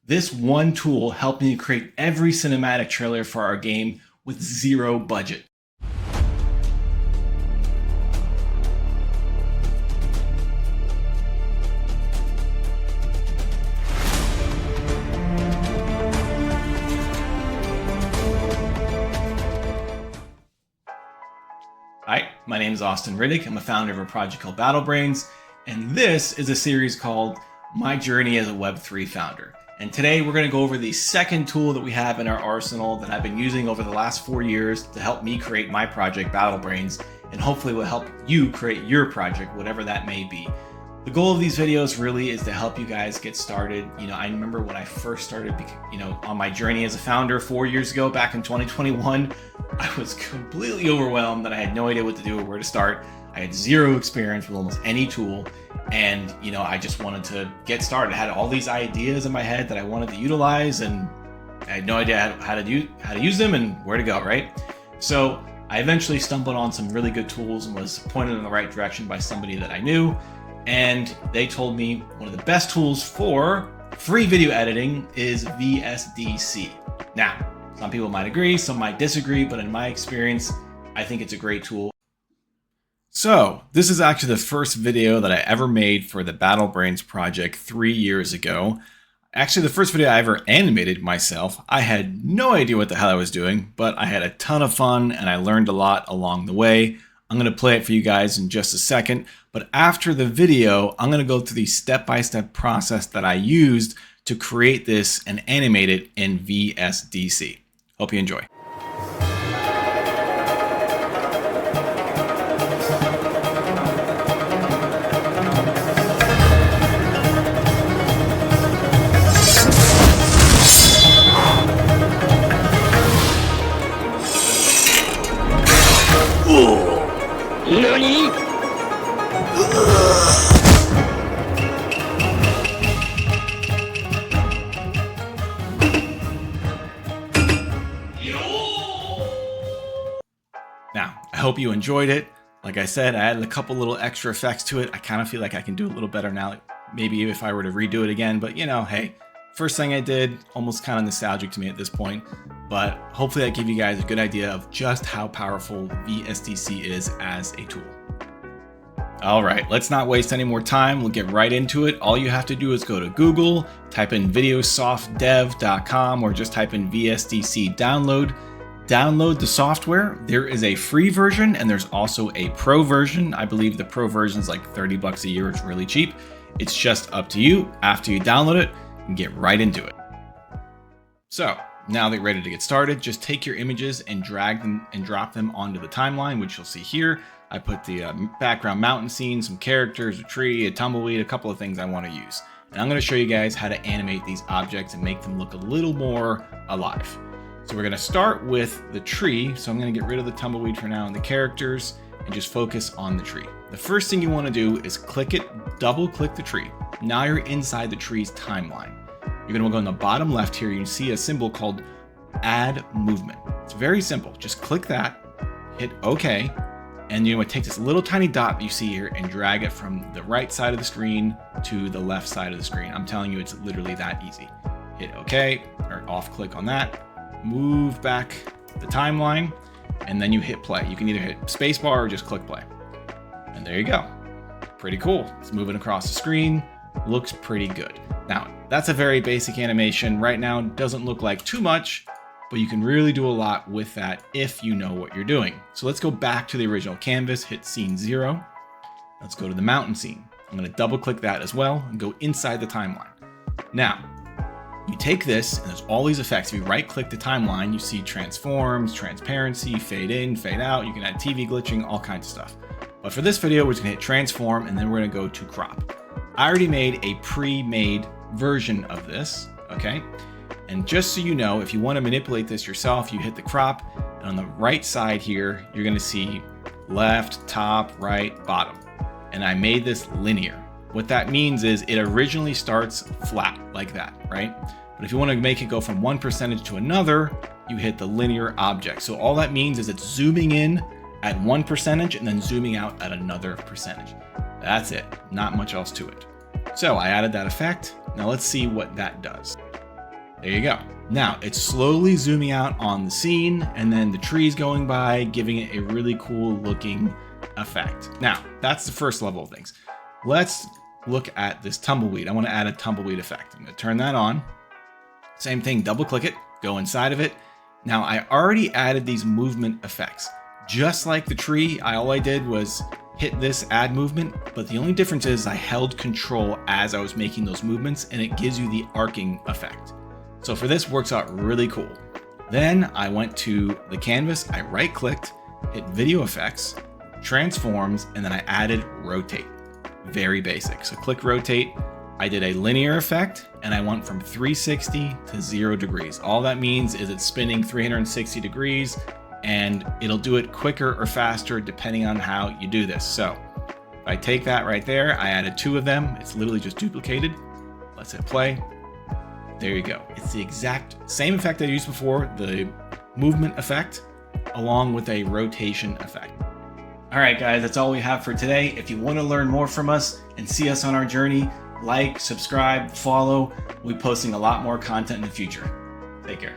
This one tool helped me create every cinematic trailer for our game with zero budget. Hi, my name is Austin Riddick. I'm a founder of a project called BattleBrains, and this is a series called My Journey as a Web3 Founder. And today we're going to go over the second tool that we have in our arsenal that I've been using over the last 4 years to help me create my project, BattleBrains, and hopefully will help you create your project, whatever that may be. The goal of these videos really is to help you guys get started. I remember when I first started, on my journey as a founder 4 years ago, back in 2021, I was completely overwhelmed that I had no idea what to do or where to start. I had zero experience with almost any tool. And, I just wanted to get started. I had all these ideas in my head that I wanted to utilize, and I had no idea how to use them and where to go, right? So I eventually stumbled on some really good tools and was pointed in the right direction by somebody that I knew. And they told me one of the best tools for free video editing is VSDC. Now, some people might agree, some might disagree, but in my experience, I think it's a great tool. So this is actually the first video that I ever made for the BattleBrains project 3 years ago. Actually, the first video I ever animated myself. I had no idea what the hell I was doing, but I had a ton of fun and I learned a lot along the way. I'm going to play it for you guys in just a second, but after the video, I'm going to go through the step-by-step process that I used to create this and animate it in VSDC. Hope you enjoy. NANI?! Now, I hope you enjoyed it. Like I said, I added a couple little extra effects to it. I kind of feel like I can do a little better now, maybe if I were to redo it again. But hey, first thing I did, almost kind of nostalgic to me at this point. But hopefully that gave you guys a good idea of just how powerful VSDC is as a tool. All right, let's not waste any more time. We'll get right into it. All you have to do is go to Google, type in videosoftdev.com, or just type in VSDC download. Download the software. There is a free version and there's also a pro version. I believe the pro version is like $30 a year. It's really cheap. It's just up to you. After you download it, and get right into it. So now that you're ready to get started, just take your images and drag them and drop them onto the timeline, which you'll see here. I put the background mountain scene, some characters, a tree, a tumbleweed, a couple of things I want to use. And I'm going to show you guys how to animate these objects and make them look a little more alive. So we're going to start with the tree. So I'm going to get rid of the tumbleweed for now and the characters and just focus on the tree. The first thing you want to do is click it, double click the tree. Now you're inside the tree's timeline. You're going to go in the bottom left here. You can see a symbol called Add Movement. It's very simple. Just click that, hit OK, and you're going to take this little tiny dot that you see here and drag it from the right side of the screen to the left side of the screen. I'm telling you, it's literally that easy. Hit OK, or off click on that, move back the timeline, and then you hit play. You can either hit spacebar or just click play. And there you go. Pretty cool. It's moving across the screen. Looks pretty good. Now, that's a very basic animation. Right now, it doesn't look like too much, but you can really do a lot with that if you know what you're doing. So let's go back to the original canvas, hit scene 0. Let's go to the mountain scene. I'm going to double click that as well and go inside the timeline. Now, you take this and there's all these effects. If you right click the timeline, you see transforms, transparency, fade in, fade out. You can add TV glitching, all kinds of stuff. But for this video, we're just going to hit transform and then we're going to go to crop. I already made a pre-made version of this, okay? And just so you know, if you want to manipulate this yourself, you hit the crop, and on the right side here, you're going to see left, top, right, bottom. And I made this linear. What that means is it originally starts flat like that, right? But if you want to make it go from one percentage to another, you hit the linear object. So all that means is it's zooming in at 1% and then zooming out at another percentage. That's it, not much else to it. So I added that effect. Now let's see what that does. There you go. Now it's slowly zooming out on the scene and then the trees going by, giving it a really cool looking effect. Now that's the first level of things. Let's look at this tumbleweed. I want to add a tumbleweed effect. I'm going to turn that on. Same thing, double click it, go inside of it. Now I already added these movement effects. Just like the tree, all I did was hit this add movement, but the only difference is I held control as I was making those movements and it gives you the arcing effect. So for this, works out really cool. Then I went to the canvas, I right clicked, hit video effects, transforms, and then I added rotate. Very basic. So click rotate. I did a linear effect and I went from 360 to 0 degrees. All that means is it's spinning 360 degrees and it'll do it quicker or faster depending on how you do this. So if I take that right there, I added 2 of them. It's literally just duplicated. Let's hit play. There you go. It's the exact same effect I used before, the movement effect, along with a rotation effect. All right, guys, that's all we have for today. If you want to learn more from us and see us on our journey, like, subscribe, follow. We'll be posting a lot more content in the future. Take care.